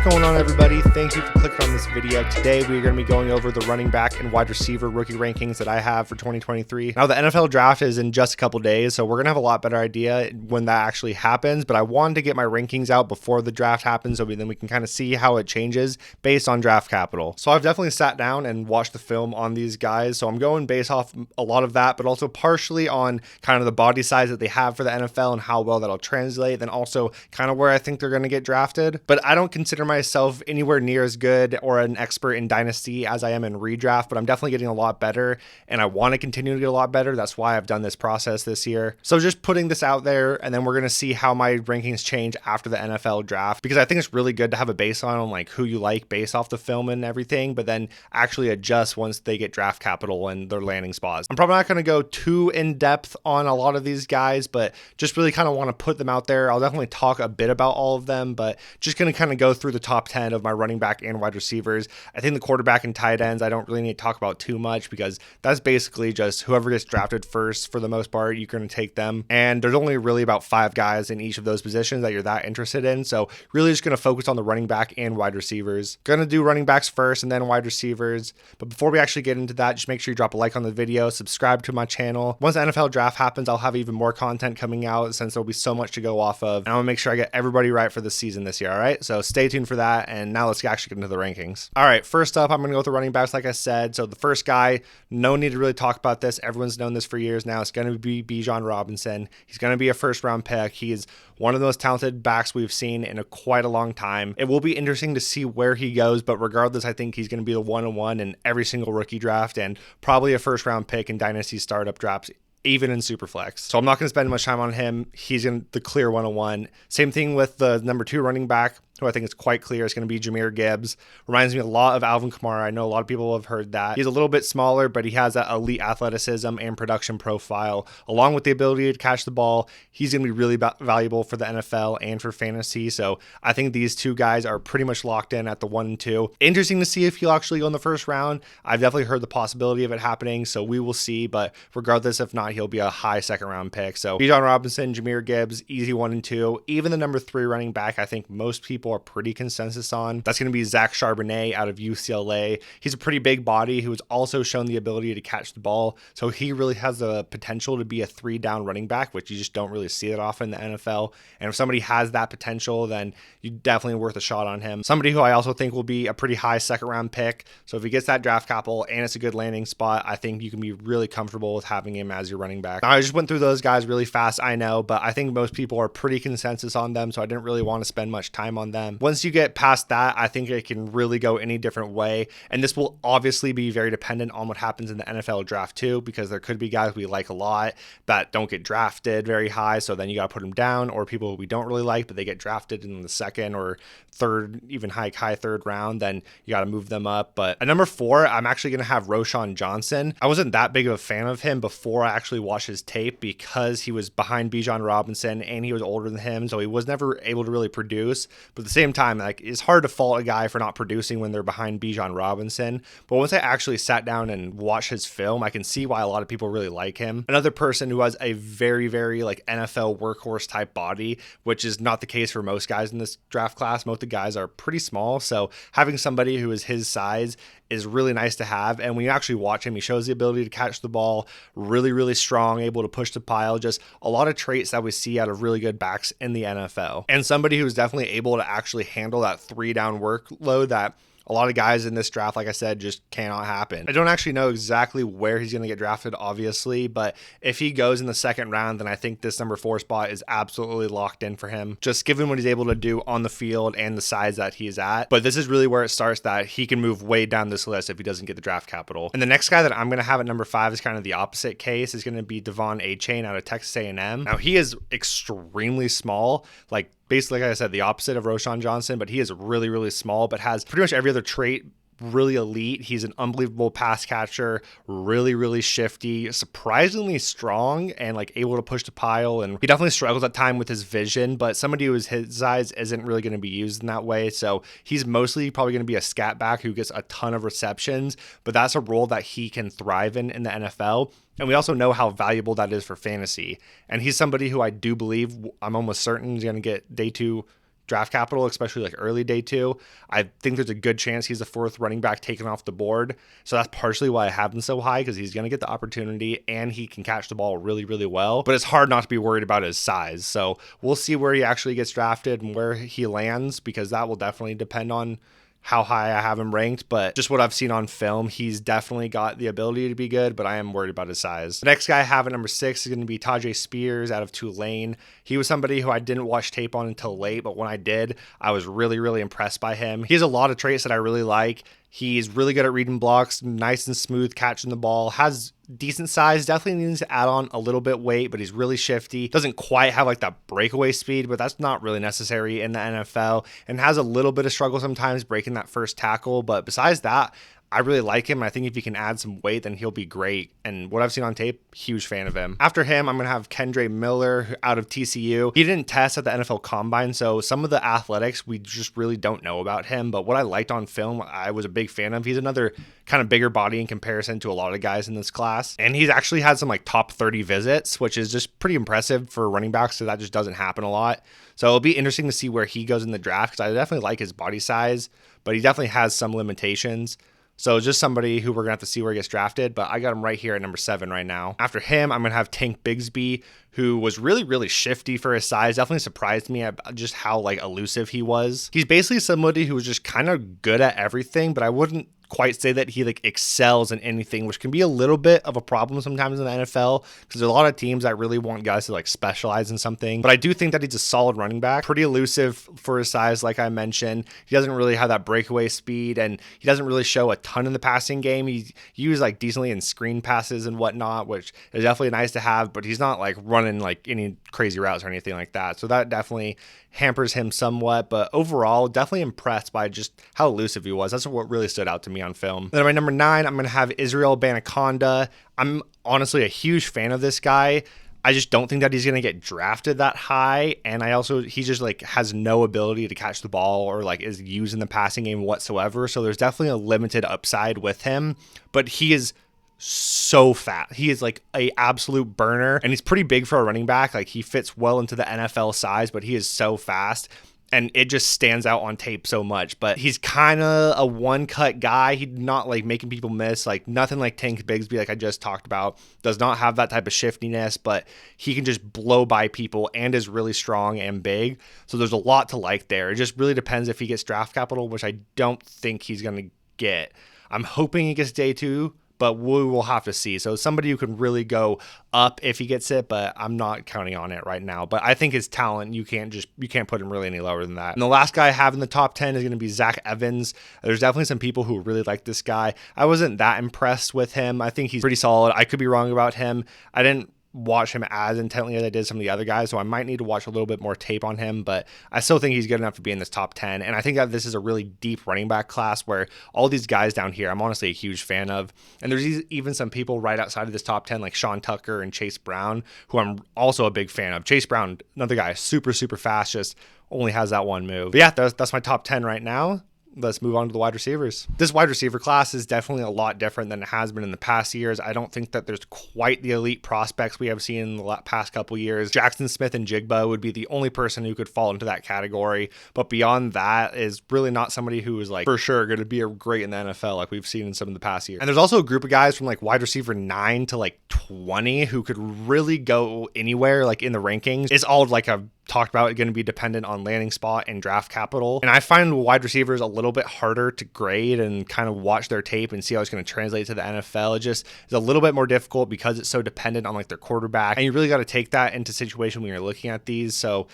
going on, everybody? Thank you for clicking on this video. Today we're going to be going over the running back and wide receiver rookie rankings that I have for 2023. Now the NFL draft is in just a couple days, so we're going to have a lot better idea when that actually happens, but I wanted to get my rankings out before the draft happens so then we can kind of see how it changes based on draft capital. So I've definitely sat down and watched the film on these guys, so I'm going based off a lot of that, but also partially on kind of the body size that they have for the NFL and how well that'll translate, then also kind of where I think they're going to get drafted. But I don't consider myself anywhere near as good or an expert in dynasty as I am in redraft, but I'm definitely getting a lot better and I want to continue to get a lot better. That's why I've done this process this year. So just putting this out there, and then we're going to see how my rankings change after the NFL draft, because I think it's really good to have a baseline on like who you like based off the film and everything, but then actually adjust once they get draft capital and their landing spots. I'm probably not going to go too in depth on a lot of these guys, but just really kind of want to put them out there. I'll definitely talk a bit about all of them, but just going to kind of go through the top 10 of my running back and wide receivers. I think the quarterback and tight ends, I don't really need to talk about too much because that's basically just whoever gets drafted first for the most part, you're going to take them. And there's only really about 5 guys in each of those positions that you're that interested in. So really just going to focus on the running back and wide receivers. Going to do running backs first and then wide receivers. But before we actually get into that, just make sure you drop a like on the video, subscribe to my channel. Once the NFL draft happens, I'll have even more content coming out since there'll be so much to go off of. And I want to make sure I get everybody right for the season this year. All right. So stay tuned for that. And now let's actually get into the rankings. All right. First up, I'm going to go with the running backs, like I said. So the first guy, no need to really talk about this. Everyone's known this for years now. It's going to be Bijan Robinson. He's going to be a first round pick. He is one of the most talented backs we've seen in quite a long time. It will be interesting to see where he goes, but regardless, I think he's going to be the 1-on-1 in every single rookie draft and probably a first round pick in dynasty startup drafts, even in Superflex. So I'm not going to spend much time on him. He's in the clear 101. Same thing with the number 2 running back, who I think is quite clear is going to be Jahmyr Gibbs. Reminds me a lot of Alvin Kamara. I know a lot of people have heard that. He's a little bit smaller, but he has that elite athleticism and production profile, along with the ability to catch the ball. He's going to be really valuable for the NFL and for fantasy. So I think these two guys are pretty much locked in at the 1 and 2. Interesting to see if he'll actually go in the first round. I've definitely heard the possibility of it happening, so we will see. But regardless, if not, he'll be a high second round pick. So Bijan Robinson, Jahmyr Gibbs, easy 1 and 2. Even the number 3 running back, I think most people are pretty consensus on. That's going to be Zach Charbonnet out of UCLA. He's a pretty big body who has also shown the ability to catch the ball. So he really has the potential to be a 3-down running back, which you just don't really see that often in the NFL. And if somebody has that potential, then you definitely worth a shot on him. Somebody who I also think will be a pretty high second round pick. So if he gets that draft capital and it's a good landing spot, I think you can be really comfortable with having him as your running back. Now, I just went through those guys really fast, I know, but I think most people are pretty consensus on them, so I didn't really want to spend much time on them. Once you get past that, I think it can really go any different way. And this will obviously be very dependent on what happens in the NFL draft too, because there could be guys we like a lot that don't get drafted very high. So then you got to put them down, or people we don't really like, but they get drafted in the second or third, even high third round, then you got to move them up. But at number 4, I'm actually going to have Roschon Johnson. I wasn't that big of a fan of him before I actually watched his tape because he was behind Bijan Robinson and he was older than him. So he was never able to really produce. But at the same time, like, it's hard to fault a guy for not producing when they're behind Bijan Robinson. But once I actually sat down and watched his film, I can see why a lot of people really like him. Another person who has a very, very like NFL workhorse type body, which is not the case for most guys in this draft class. Most of the guys are pretty small. So having somebody who is his size is really nice to have. And when you actually watch him, he shows the ability to catch the ball, really, really strong, able to push the pile, just a lot of traits that we see out of really good backs in the NFL. And somebody who's definitely able to actually handle that 3-down workload that a lot of guys in this draft, like I said, just cannot happen. I don't actually know exactly where he's going to get drafted, obviously, but if he goes in the second round, then I think this number 4 spot is absolutely locked in for him, just given what he's able to do on the field and the size that he's at. But this is really where it starts, that he can move way down this list if he doesn't get the draft capital. And the next guy that I'm going to have at number 5 is kind of the opposite case. Is going to be Devon Achane out of Texas A&M. Now, he is extremely small, like basically, like I said, the opposite of Roschon Johnson, but he is really, really small, but has pretty much every other trait really elite. He's an unbelievable pass catcher, really, really shifty, surprisingly strong, and like able to push the pile. And he definitely struggles at time with his vision, but somebody who is his size isn't really going to be used in that way. So he's mostly probably going to be a scat back who gets a ton of receptions, but that's a role that he can thrive in the NFL. And we also know how valuable that is for fantasy. And he's somebody who I do believe, I'm almost certain, is going to get day 2 draft capital, especially like early day 2. I think there's a good chance he's the 4th running back taken off the board. So that's partially why I have him so high, because he's going to get the opportunity and he can catch the ball really, really well. But it's hard not to be worried about his size. So we'll see where he actually gets drafted and where he lands, because that will definitely depend on how high I have him ranked. But just what I've seen on film, he's definitely got the ability to be good, but I am worried about his size. The next guy I have at number 6 is going to be Tajay Spears out of Tulane. He was somebody who I didn't watch tape on until late, but when I did, I was really, really impressed by him. He has a lot of traits that I really like. He's really good at reading blocks, nice and smooth catching the ball, has decent size, definitely needs to add on a little bit weight, but he's really shifty. Doesn't quite have like that breakaway speed, but that's not really necessary in the NFL, and has a little bit of struggle sometimes breaking that first tackle. But besides that, I really like him. I think if he can add some weight, then he'll be great. And what I've seen on tape, huge fan of him. After him, I'm going to have Kendre Miller out of TCU. He didn't test at the NFL Combine, so some of the athletics we just really don't know about him. But what I liked on film, I was a big fan of. He's another kind of bigger body in comparison to a lot of guys in this class. And he's actually had some like top 30 visits, which is just pretty impressive for running backs, so that just doesn't happen a lot. So it'll be interesting to see where he goes in the draft, because I definitely like his body size, but he definitely has some limitations. So just somebody who we're going to have to see where he gets drafted, but I got him right here at number 7 right now. After him, I'm going to have Tank Bigsby, who was really, really shifty for his size. Definitely surprised me at just how like elusive he was. He's basically somebody who was just kind of good at everything, but I wouldn't quite say that he like excels in anything, which can be a little bit of a problem sometimes in the NFL, because there's a lot of teams that really want guys to like specialize in something. But I do think that he's a solid running back, pretty elusive for his size. Like I mentioned, he doesn't really have that breakaway speed, and he doesn't really show a ton in the passing game. He's used like decently in screen passes and whatnot, which is definitely nice to have, but he's not like running like any crazy routes or anything like that. So that definitely hampers him somewhat, but overall definitely impressed by just how elusive he was. That's what really stood out to me on film. Then at my number 9, I'm going to have Israel Banaconda. I'm honestly a huge fan of this guy. I just don't think that he's going to get drafted that high, and he just like has no ability to catch the ball or like is used in the passing game whatsoever. So there's definitely a limited upside with him, but he is so fat. He is like a absolute burner, and he's pretty big for a running back. Like he fits well into the NFL size, but he is so fast, and it just stands out on tape so much. But he's kind of a one-cut guy. He's not like making people miss, like nothing like Tank Bigsby, like I just talked about. Does not have that type of shiftiness, but he can just blow by people and is really strong and big. So there's a lot to like there. It just really depends if he gets draft capital, which I don't think he's going to get. I'm hoping he gets day 2, but we will have to see. So somebody who can really go up if he gets it, but I'm not counting on it right now. But I think his talent, you can't put him really any lower than that. And the last guy I have in the top 10 is going to be Zach Evans. There's definitely some people who really like this guy. I wasn't that impressed with him. I think he's pretty solid. I could be wrong about him. I didn't watch him as intently as I did some of the other guys, so I might need to watch a little bit more tape on him, but I still think he's good enough to be in this top 10. And I think that this is a really deep running back class where all these guys down here I'm honestly a huge fan of, and there's even some people right outside of this top 10 like Sean Tucker and Chase Brown, who I'm also a big fan of. Chase Brown, another guy, super fast, just only has that one move. But yeah, that's my top 10 right now. Let's move on to the wide receivers. This wide receiver class is definitely a lot different than it has been in the past years. I don't think that there's quite the elite prospects we have seen in the past couple years. Jackson Smith and Jigba would be the only person who could fall into that category. But beyond that is really not somebody who is like for sure going to be great in the NFL like we've seen in some of the past years. And there's also a group of guys from like wide receiver 9 to like 20 who could really go anywhere like in the rankings. It's all like a talked about going to be dependent on landing spot and draft capital. And I find wide receivers a little bit harder to grade and kind of watch their tape and see how it's going to translate to the NFL. It just is a little bit more difficult because it's so dependent on like their quarterback. And you really got to take that into situation when you're looking at these. So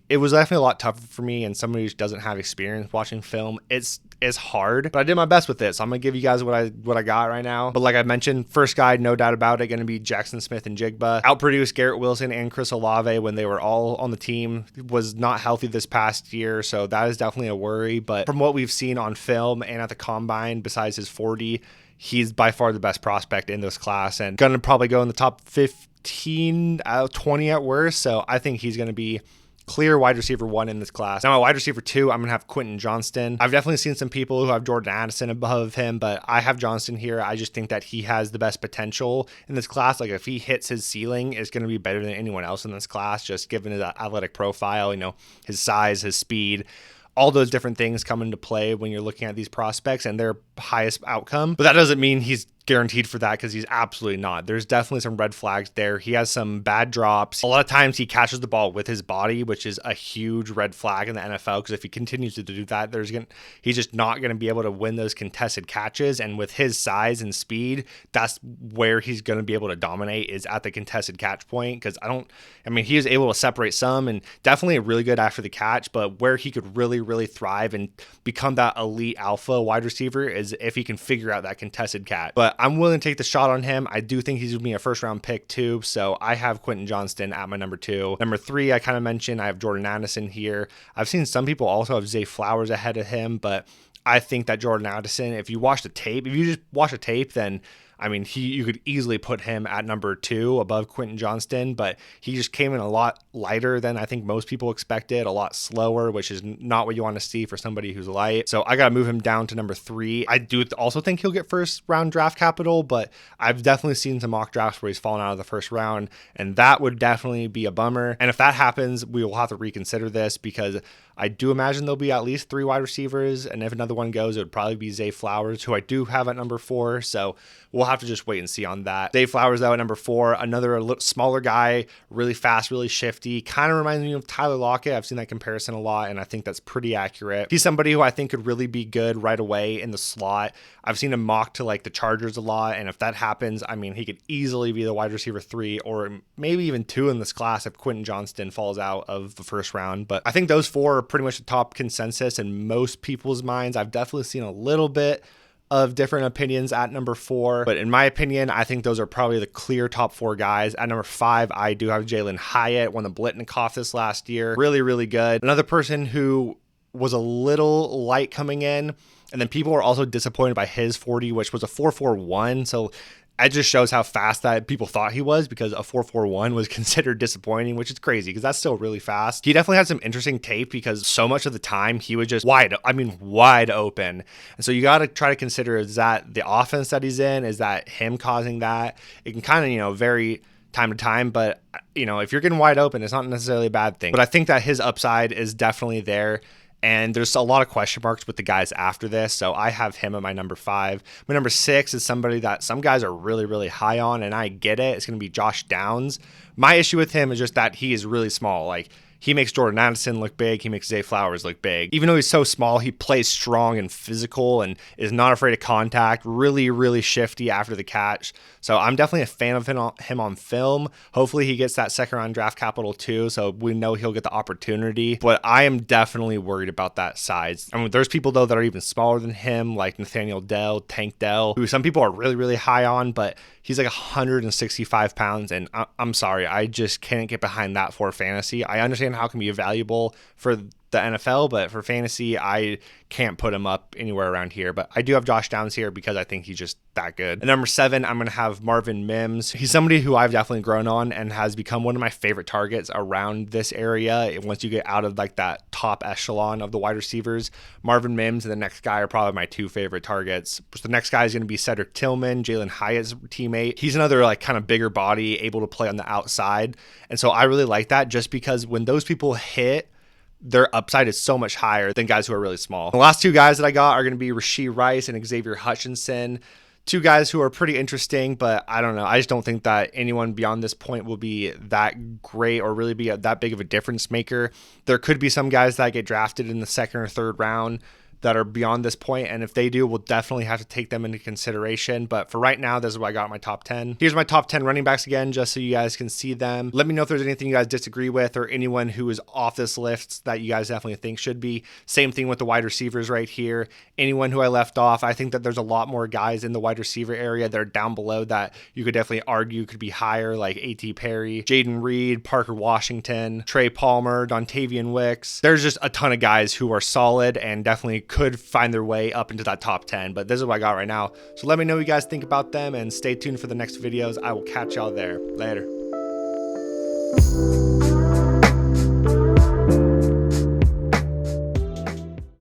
it was definitely a lot tougher for me, and somebody who doesn't have experience watching film, it's hard, but I did my best with it. So I'm gonna give you guys what I got right now. But like I mentioned, first guy, no doubt about it, gonna be Jackson Smith and Jigba. Outproduced Garrett Wilson and Chris Olave when they were all on the team. Was not healthy this past year, so that is definitely a worry. But from what we've seen on film and at the combine, besides his 40, he's by far the best prospect in this class and gonna probably go in the top 15 out of 20 at worst. So I think he's gonna be clear wide receiver 1 in this class. Now, my wide receiver 2, I'm going to have Quentin Johnston. I've definitely seen some people who have Jordan Addison above him, but I have Johnston here. I just think that he has the best potential in this class. Like, if he hits his ceiling, it's going to be better than anyone else in this class, just given his athletic profile, you know, his size, his speed. All those different things come into play when you're looking at these prospects and their highest outcome. But that doesn't mean he's guaranteed for that, because he's absolutely not. There's definitely some red flags there. He has some bad drops. A lot of times he catches the ball with his body, which is a huge red flag in the NFL, because if he continues to do that, he's just not going to be able to win those contested catches. And with his size and speed, that's where he's going to be able to dominate, is at the contested catch point. Because he is able to separate some and definitely really good after the catch, but where he could really thrive and become that elite alpha wide receiver is if he can figure out that contested catch. But I'm willing to take the shot on him. I do think he's going to be a first round pick too. So I have Quentin Johnston at my number 2. Number 3, I kind of mentioned I have Jordan Addison here. I've seen some people also have Zay Flowers ahead of him, but I think that Jordan Addison, if you just watch a tape, then you could easily put him at number 2 above Quentin Johnston, but he just came in a lot lighter than I think most people expected, a lot slower, which is not what you want to see for somebody who's light. So I got to move him down to number 3. I do also think he'll get first round draft capital, but I've definitely seen some mock drafts where he's fallen out of the first round, and that would definitely be a bummer. And if that happens, we will have to reconsider this, because I do imagine there'll be at least 3 wide receivers, and if another one goes, it would probably be Zay Flowers, who I do have at number 4. So we'll have to just wait and see on that. Zay Flowers, though, at number 4, another a little smaller guy, really fast, really shifty, kind of reminds me of Tyler Lockett. I've seen that comparison a lot, and I think that's pretty accurate. He's somebody who I think could really be good right away in the slot. I've seen him mocked to like the Chargers a lot, and if that happens, he could easily be the wide receiver 3 or maybe even 2 in this class if Quentin Johnston falls out of the first round. But I think those 4 are pretty much the top consensus in most people's minds. I've definitely seen a little bit of different opinions at number 4, but in my opinion, I think those are probably the clear top 4 guys. At number 5, I do have Jalen Hyatt, won the Blitnikoff this last year. Really good. Another person who was a little light coming in, and then people were also disappointed by his 40, which was a 4.41. So it just shows how fast that people thought he was, because a 4.41 was considered disappointing, which is crazy because that's still really fast. He definitely had some interesting tape, because so much of the time he was just wide open. And so you got to try to consider, is that the offense that he's in? Is that him causing that? It can kind of, vary time to time, but if you're getting wide open, it's not necessarily a bad thing. But I think that his upside is definitely there. And there's a lot of question marks with the guys after this. So I have him at my number 5. My number 6 is somebody that some guys are really high on, and I get it. It's going to be Josh Downs. My issue with him is just that he is really small. Like, he makes Jordan Addison look big. He makes Zay Flowers look big. Even though he's so small, he plays strong and physical and is not afraid of contact. Really shifty after the catch. So I'm definitely a fan of him on film. Hopefully he gets that second round draft capital too, so we know he'll get the opportunity. But I am definitely worried about that size. There's people though that are even smaller than him, like Nathaniel Dell, Tank Dell, who some people are really high on, but he's like 165 pounds, and I'm sorry, I just can't get behind that for fantasy. I understand how it can be valuable for the NFL, but for fantasy, I can't put him up anywhere around here. But I do have Josh Downs here because I think he's just that good. At number 7, I'm going to have Marvin Mims. He's somebody who I've definitely grown on and has become one of my favorite targets around this area. Once you get out of like that top echelon of the wide receivers, Marvin Mims and the next guy are probably my 2 favorite targets. So the next guy is going to be Cedric Tillman, Jalen Hyatt's teammate. He's another like kind of bigger body, able to play on the outside. And so I really like that, just because when those people hit, their upside is so much higher than guys who are really small. The last 2 guys that I got are going to be Rashee Rice and Xavier Hutchinson. 2 guys who are pretty interesting, but I don't know. I just don't think that anyone beyond this point will be that great or really be that big of a difference maker. There could be some guys that get drafted in the 2nd or 3rd round that are beyond this point, and if they do, we'll definitely have to take them into consideration. But for right now, this is what I got in my top 10. Here's my top 10 running backs again, just so you guys can see them. Let me know if there's anything you guys disagree with, or anyone who is off this list that you guys definitely think should be. Same thing with the wide receivers right here. Anyone who I left off, I think that there's a lot more guys in the wide receiver area that are down below that you could definitely argue could be higher, like A.T. Perry, Jaden Reed, Parker Washington, Trey Palmer, Dontavian Wicks. There's just a ton of guys who are solid and definitely could find their way up into that top 10, but this is what I got right now. So let me know what you guys think about them, and stay tuned for the next videos. I will catch y'all there. Later.